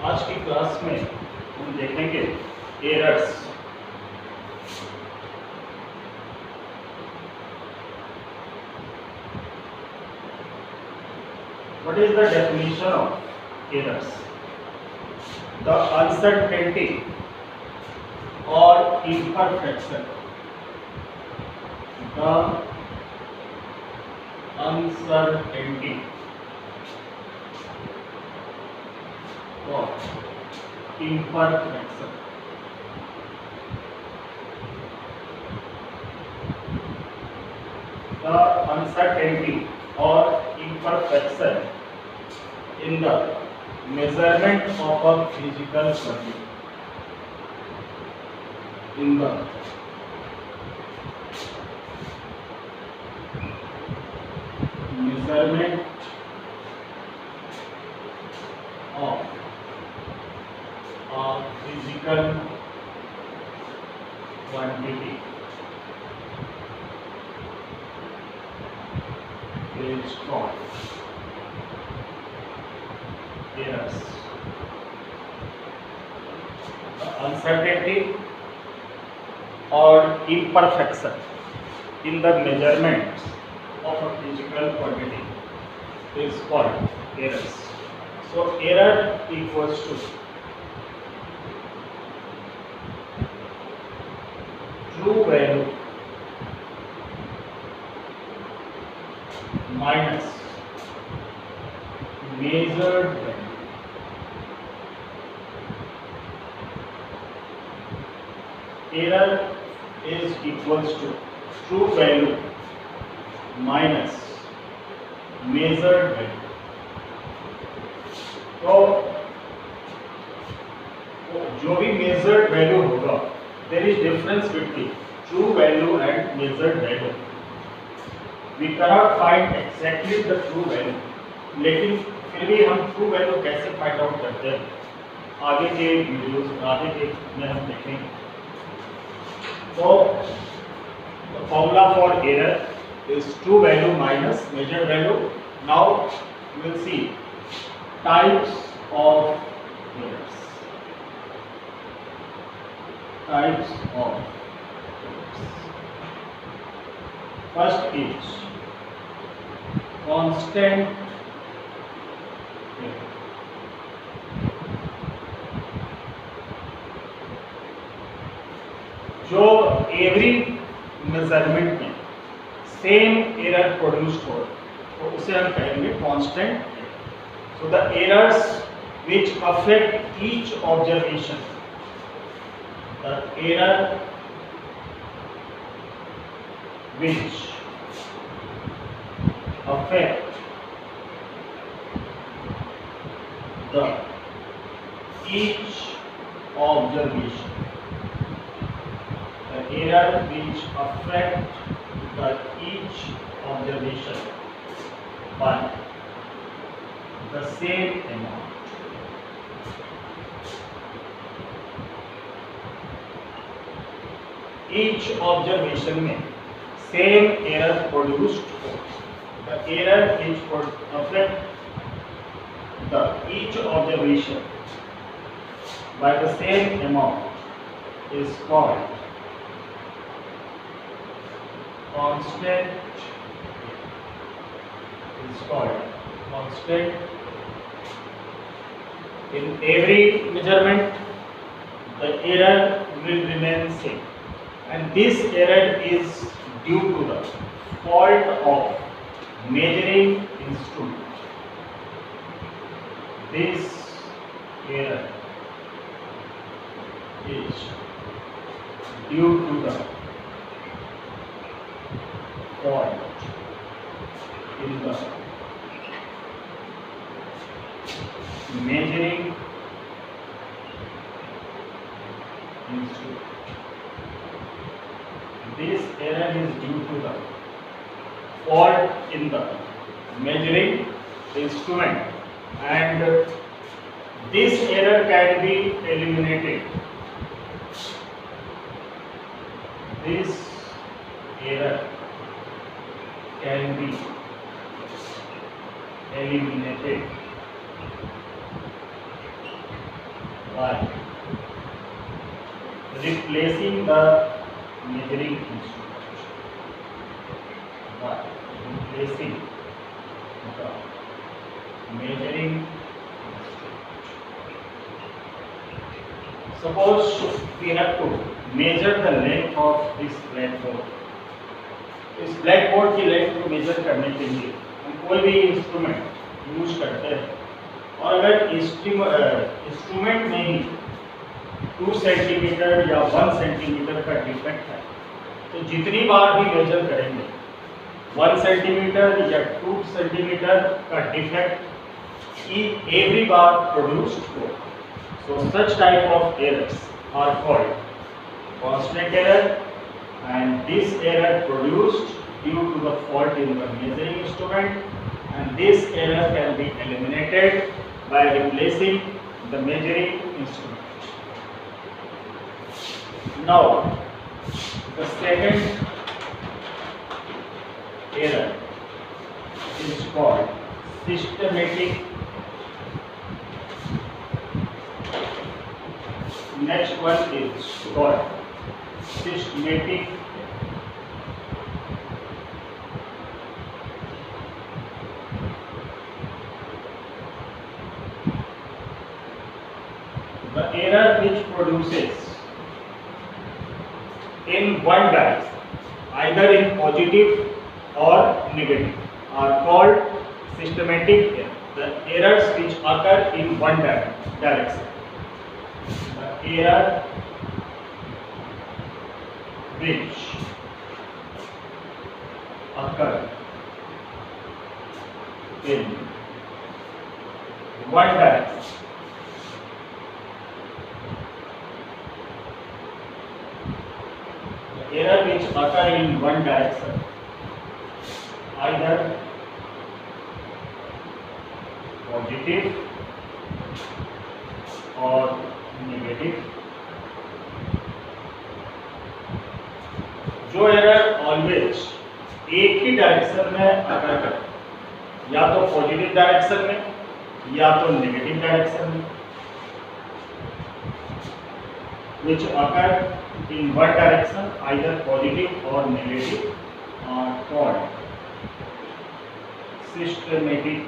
आज की क्लास में हम देखेंगे errors. What is the definition of errors? The uncertainty or imperfection. The uncertainty or imperfection. The uncertainty or imperfection in the measurement of a physical quantity. In the measurement of a physical quantity is called errors. The uncertainty or imperfection in the measurements of a physical quantity is called errors. So error equals to true value minus measured value. Error is equals to true value minus measured value. तो जो भी measured value होगा, there is difference between true value and measured value. We cannot find exactly the true value, लेकिन फिर भी हम true value कैसे find out करते हैं आगे के वीडियोस आगे के में हम देखेंगे. तो formula for error is true value minus measured value. Now we will see types of errors. Types of first is constant. जो एवरी मेजरमेंट में सेम एरर प्रोड्यूस हो तो उसे हम कहेंगे constant. So the errors which affect each observation, the error which affect the each observation, the error which affect the each observation by the same amount. Each observation में same error produced हो. The error which affect the each observation by the same amount is called constant. Is called constant. In every measurement, the error will remain same, and this error is due to the fault of measuring instrument. This error is due to the fault in the measuring instrument. This error is due to the fault in the measuring instrument, and this error can be eliminated. This error can be eliminated by replacing the measuring instrument. By replacing the measuring instrument. Suppose we have to measure the length of this blackboard. इस blackboard की length को major करने के लिए हम कोई भी instrument use करते हैं, और अगर इंस्ट्रूमेंट में ही 2 सेंटीमीटर या 1 सेंटीमीटर का डिफेक्ट है, तो जितनी बार भी मेजर करेंगे 1 सेंटीमीटर या 2 सेंटीमीटर का डिफेक्ट every bar produced हो. So such type of errors are called constant error, and this error produced due to the fault in the measuring instrument, and this error can be eliminated by replacing the measuring instrument. Now the second error is called systematic. Next one is called systematic the error which produces in one direction, either in positive or negative, are called systematic error. The errors which occur in one direction. The error which occur in one direction. The error which occur in one direction, either positive or negative. जो error always एक ही direction में अकर करे, या तो positive direction में या तो negative direction में, which occur in one direction, either positive or negative, are called systematic.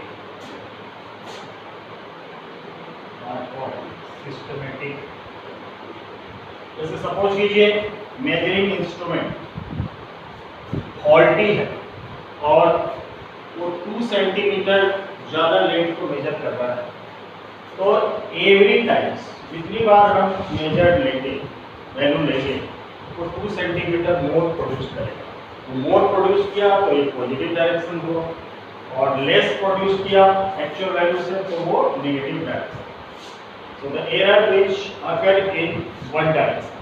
जैसे सपोज कीजिए मेजरिंग इंस्ट्रूमेंट फॉल्टी है और वो 2 सेंटीमीटर ज़्यादा लेंथ को मेजर कर रहा है, तो एवरी टाइम्स जितनी बार हम मेजर लेंगे वैल्यू लेंगे वो 2 सेंटीमीटर मोर प्रोड्यूस करेगा. तो मोर प्रोड्यूस किया तो एक पॉजिटिव डायरेक्शन हुआ, और लेस प्रोड्यूस किया एक्चुअल वैल्यू से तो वो negative direction. So the error which occur in one direction,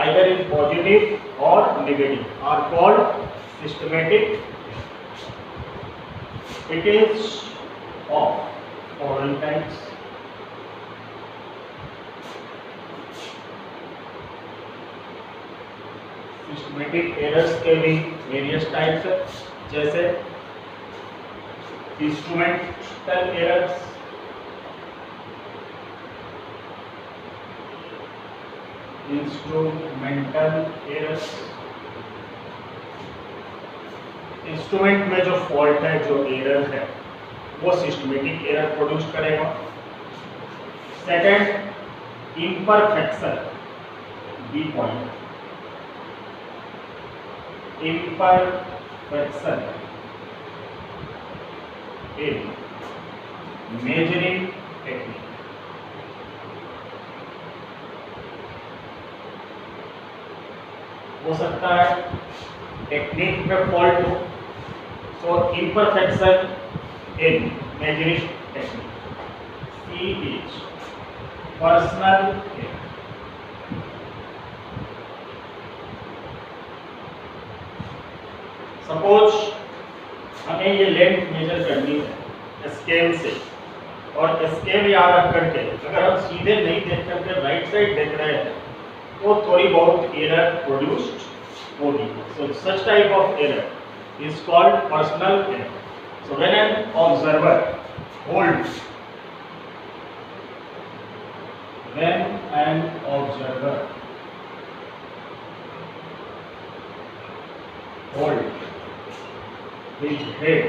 either in positive or negative, are called systematic. It is of following types. Systematic errors के भी various types है, जैसे instrumental errors, instrumental errors. Instrument में जो fault है, जो error है, वो सिस्टमेटिक एरर प्रोड्यूस करेगा. Second, imperfection, B point, imperfection in measuring technique. हो सकता है टेक्निक में फॉल्ट हो, so imperfection in measuring technique. C is personal error. Suppose हमें ये लेंथ मेजर करनी है स्केल से, और स्केल याद रख करके अगर हम सीधे नहीं देख करके राइट साइड देख रहे हैं तो थोड़ी बहुत एरर प्रोड्यूस्ड होगी. So such type of error is called personal error. So when an observer holds when an observer hold his head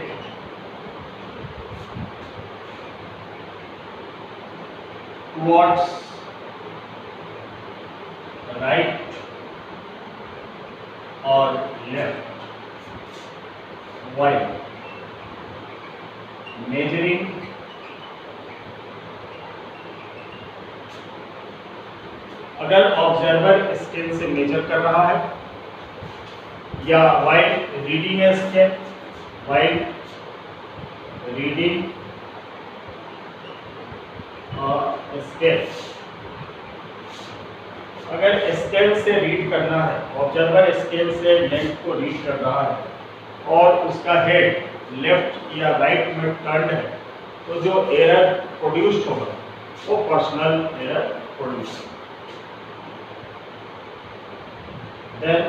towards right or left while measuring अगर ऑब्जर्वर स्केल से major कर रहा है या while reading a scale, while reading scale, अगर scale से read करना है, ऑब्जर्वर स्केल से लेंथ को रीड कर रहा है और उसका हेड लेफ्ट या राइट में टर्न है, तो जो एरर प्रोड्यूस्ड होगा वो personal error produce. Then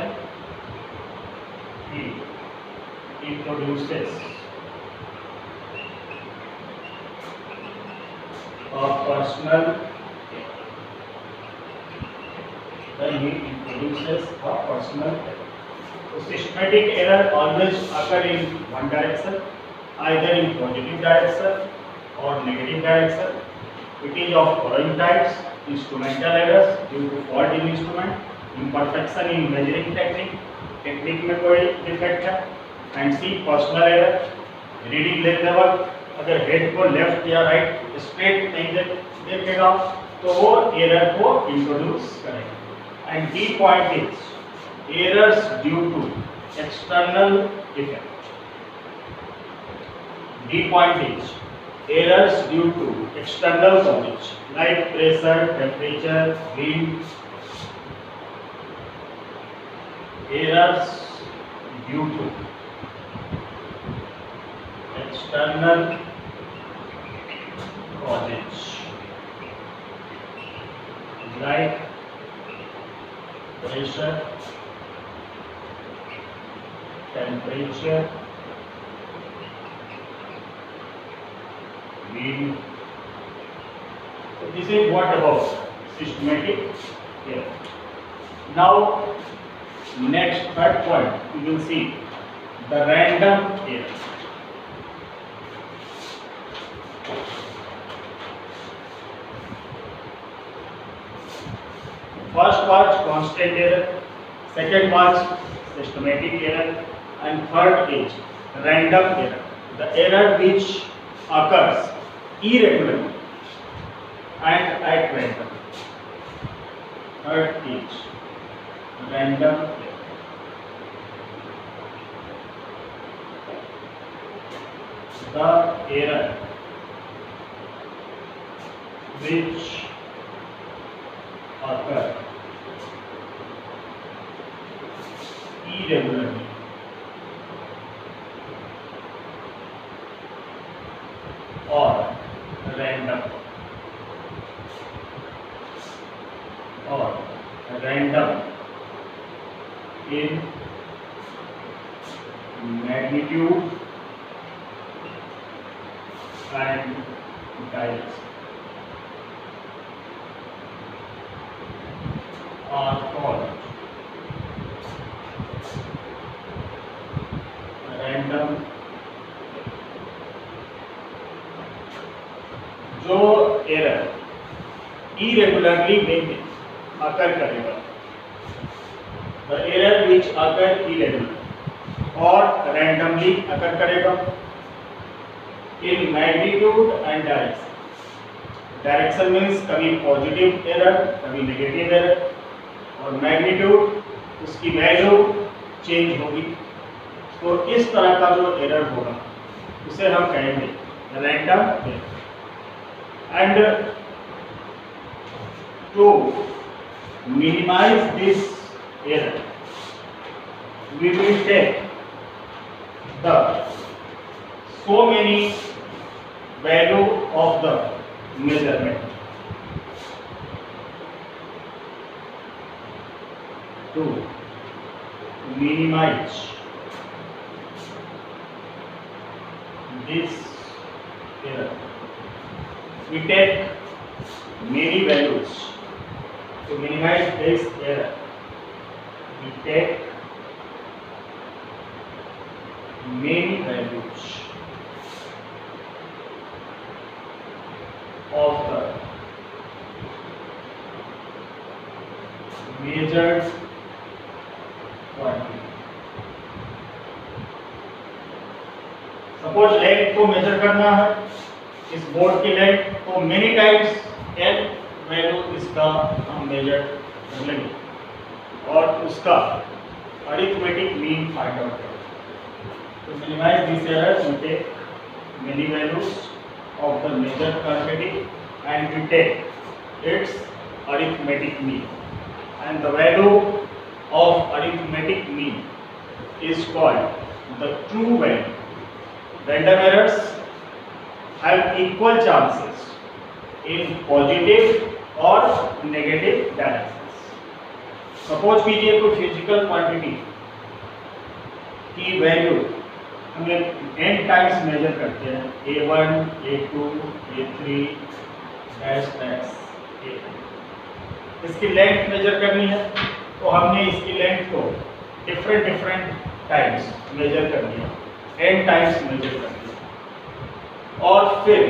he produces a personal error. So systematic error always occur in one direction, either in positive direction or negative direction. It is of following types: instrumental errors due to fault in instrument, imperfection in measuring technique में कोई defect है, and C personal error, reading level अगर head को left या right straight नहीं देखेगा तो वो एरर को इंट्रोड्यूस करेगा। And D point is errors due to external effect. D point is errors due to external causes like pressure, temperature, wind. Errors due to external causes like pressure, temperature, wind. So this is what about systematic error. Now next, third point, you will see the random error. First was constant error, second was systematic error, and third is random error. The error which occurs irregularly and at random. Third is random error. The error which occur irregularly or random in magnitude and direction are called random। जो error irregularly में occur करेगा, the error which occur irregularly और randomly occur करेगा in magnitude and direction. Direction means कभी positive error कभी negative error, और magnitude उसकी value change होगी। तो इस तरह का जो एरर होगा उसे हम कहेंगे random error. And to minimize this error we will take the so many value of the measurement to minimize this error. We take many values. To minimize this error, we take many values of the measured quantity. Suppose length को major करना है, इस board की length, तो many times n value इसका हम major कर लेंगे और उसका अरिथमेटिक मीन फाइंड आउट करेंगे. To minimize this error, we take many values of the measured quantity and we take its arithmetic mean. And the value of arithmetic mean is called the true value. Random errors have equal chances in positive or negative directions. Suppose कीजिए कोई physical quantity की value हमें n times major करते हैं, a1, a2, a3, -x, a2. इसकी length major करनी है तो हमने इसकी लेंथ को डिफरेंट टाइम्स मेजर कर लिया, n टाइम्स मेजर कर लिया और फिर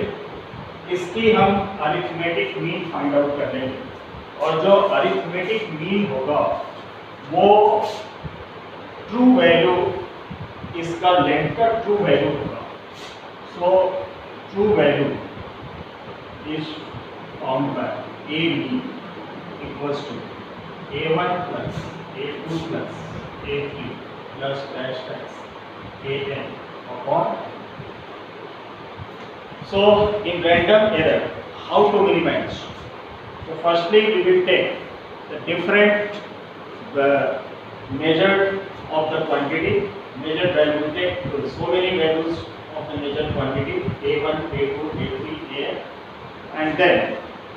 इसकी हम अरिथमेटिक मीन फाइंड आउट कर लेंगे और जो अरिथमेटिक मीन होगा वो ट्रू वैल्यू, इसका लेंथ का ट्रू वैल्यू होगा. So true value is found by A B equals to a1 plus a2 plus a3 plus dash dash an upon. So in random error, how to minimize? So firstly we will take the different measured of the quantity, measured value. We take so many values of the measured quantity a1, a2, a3, an, and then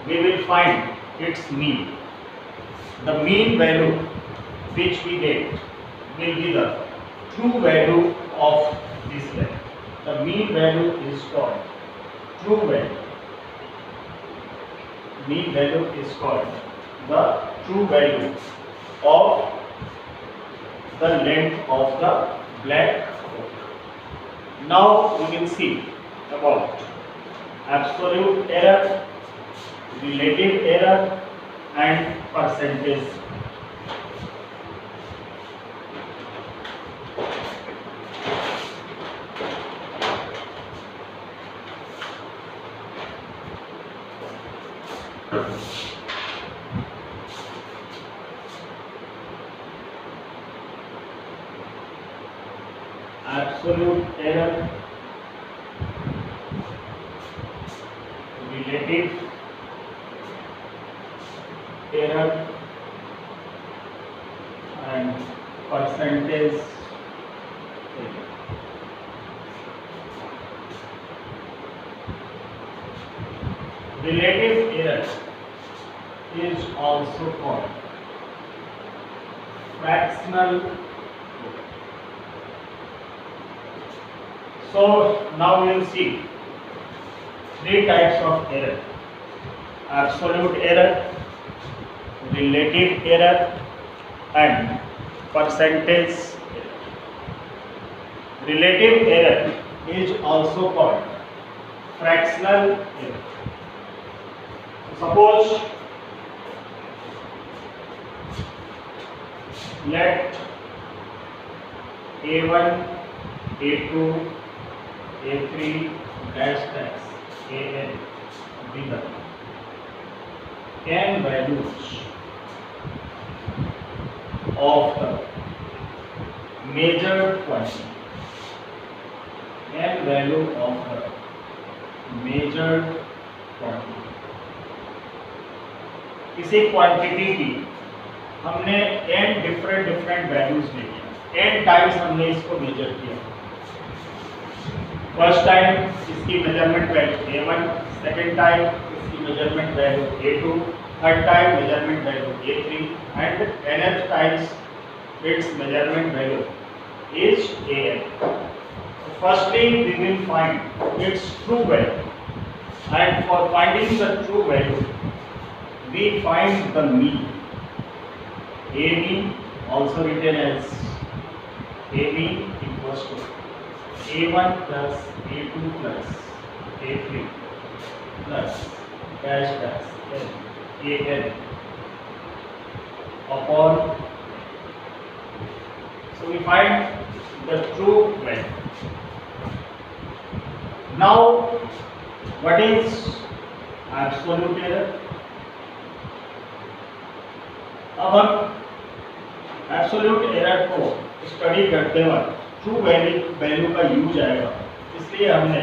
we will find its mean. The mean value which we get will be the true value of this length. The mean value is called true value. Mean value is called the true value of the length of the black hole. Now we will see about absolute error, relative error and percentage. Absolute error, relative error and percentage error. Relative error is also called fractional error. So now we will see three types of error: absolute error, relative error and percentage error. Relative error is also called fractional error. Suppose let a1, a2, a3 dash dash an be the n values of the measured quantity. N value of the measured quantity. किसी quantity की हमने n different values ले लिया, n times हमने इसको measure किया. First time इसकी measurement value a1, second time इसकी measurement value a2, third time measurement value a3 and nth times its measurement value is an. Firstly we will find its true value. And for finding the true value, we find the mean. A mean, also written as A mean equals to A1 plus A2 plus A3 plus dash dash AN upon. So we find the true value. Now, what is absolute error? अब हम absolute error को study करते वक्त true value का use आएगा, इसलिए हमने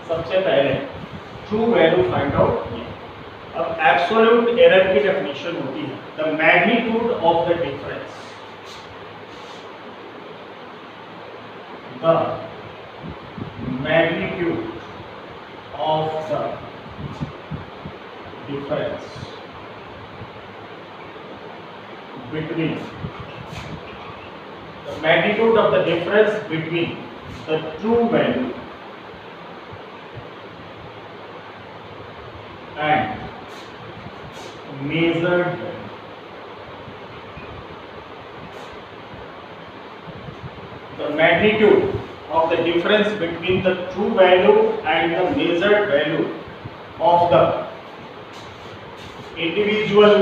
सबसे पहले ट्रू वैल्यू फाइंड आउट किया। अब एब्सोल्यूट एरर की डेफिनेशन होती है the magnitude of the difference, the magnitude of the difference between the magnitude of the difference between the true value and measured value. The magnitude of the difference between the true value and the measured value of the individual,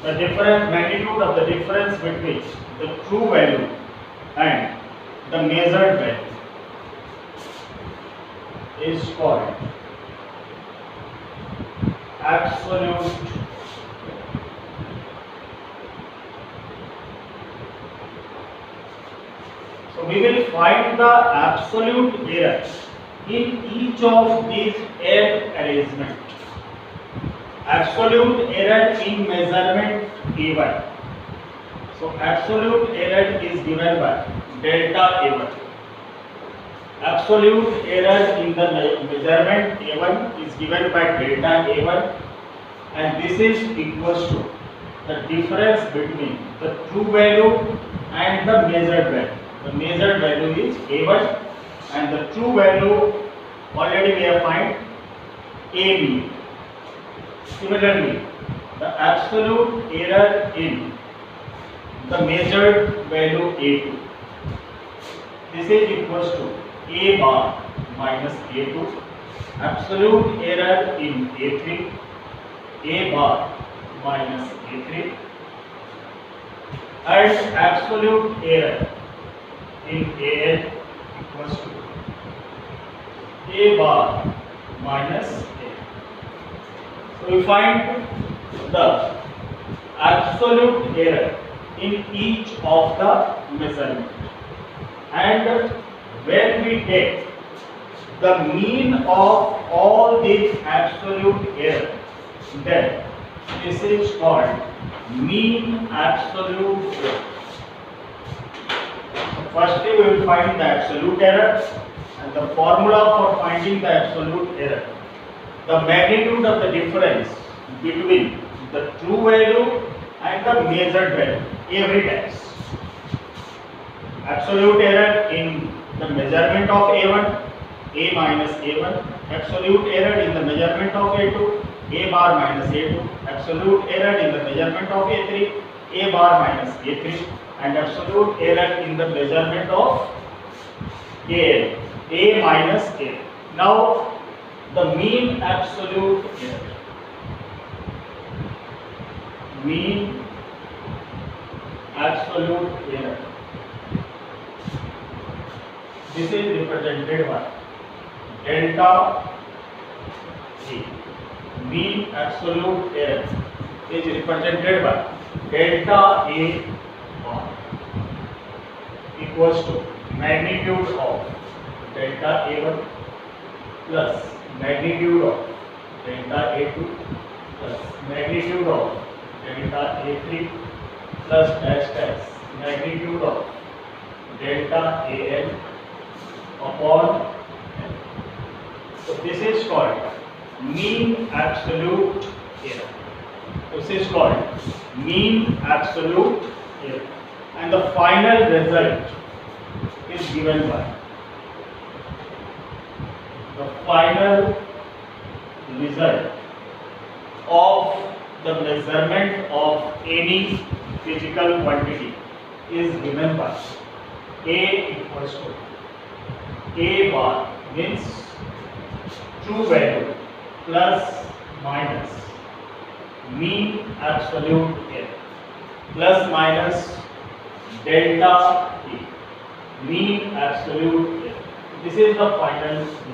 the different magnitude of the difference between the true value and the measured value is called absolute . So we will find the absolute error in each of these n arrangement. Absolute error in measurement A1. So absolute error is given by delta A1. Absolute error in the measurement A1 is given by delta A1, and this is equals to the difference between the true value and the measured value. The measured value is A1 and the true value already we have find AB. Similarly, the absolute error in the measured value A2, this is equals to A bar minus A2. Absolute error in A3, A bar minus A3, and absolute error in AN equals to A bar minus A. So we find the absolute error in each of the measurement, and when we take the mean of all these absolute error, then this is called mean absolute error. So firstly we will find the absolute error, and the formula for finding the absolute error: the magnitude of the difference between the true value and the measured value every time. Absolute error in the measurement of A1, A minus A1. Absolute error in the measurement of A2, A bar minus A2. Absolute error in the measurement of A3, A bar minus A3. And absolute error in the measurement of AN, A minus A. Now the mean absolute error. Mean absolute error. This is represented by delta A. Mean absolute error is represented by delta A bar equals to magnitude of delta A1 plus magnitude of delta A2 plus magnitude of delta A3 plus dash dash magnitude of delta AN upon N. So this is called mean absolute error. This is called mean absolute error, and the final result is given by the final result of the measurement of any physical quantity is given by A equals to A bar means true value plus minus mean absolute error plus minus delta T mean absolute error. This is the final result.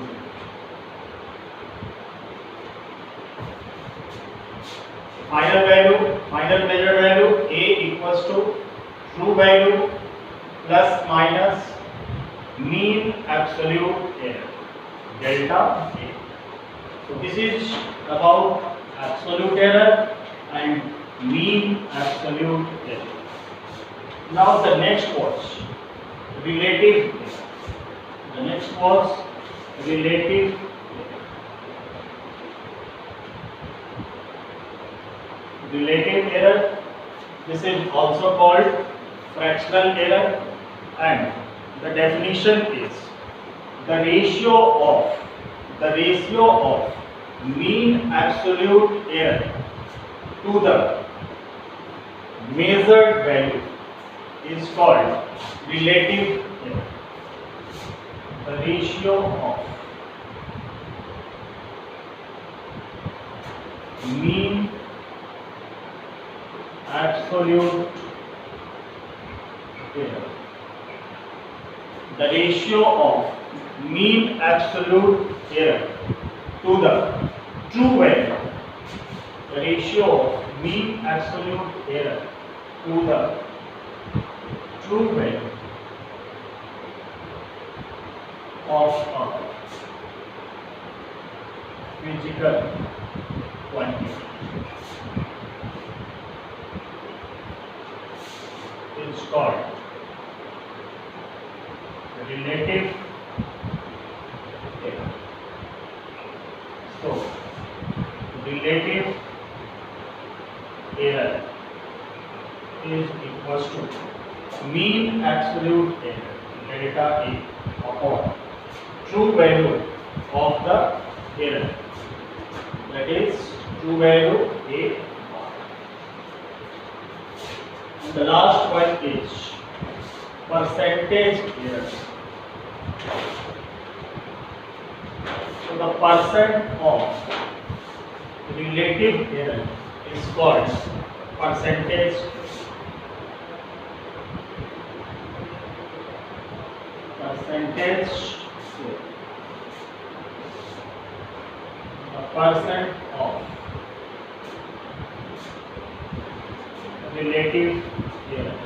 Final measured value A equals to true value plus minus mean absolute error delta A. So this is about absolute error and mean absolute error. Now the next was relative error. The next was relative error. Relative error, this is also called fractional error, and the definition is the ratio of mean absolute error to the measured value is called relative error. The ratio of mean absolute error. The ratio of mean absolute error to the true value. The ratio of mean absolute error to the true value of a physical quantity is called relative error. So, relative error is equals to mean absolute error delta A upon true value of the error, that is true value A. And the last one is percentage error. So the percent of relative error is called percentage. Percentage. The percent of relative error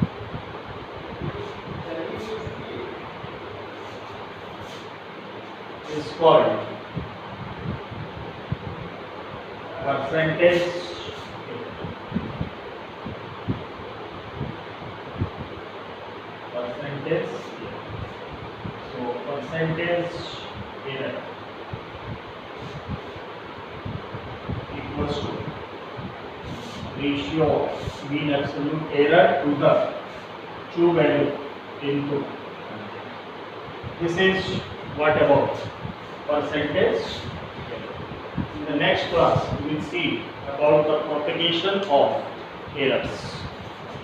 is called percentage error. Percentage error. So percentage error equals to ratio of mean absolute error to the true value into. This is what about percentage error. In the next class we will see about the propagation of errors.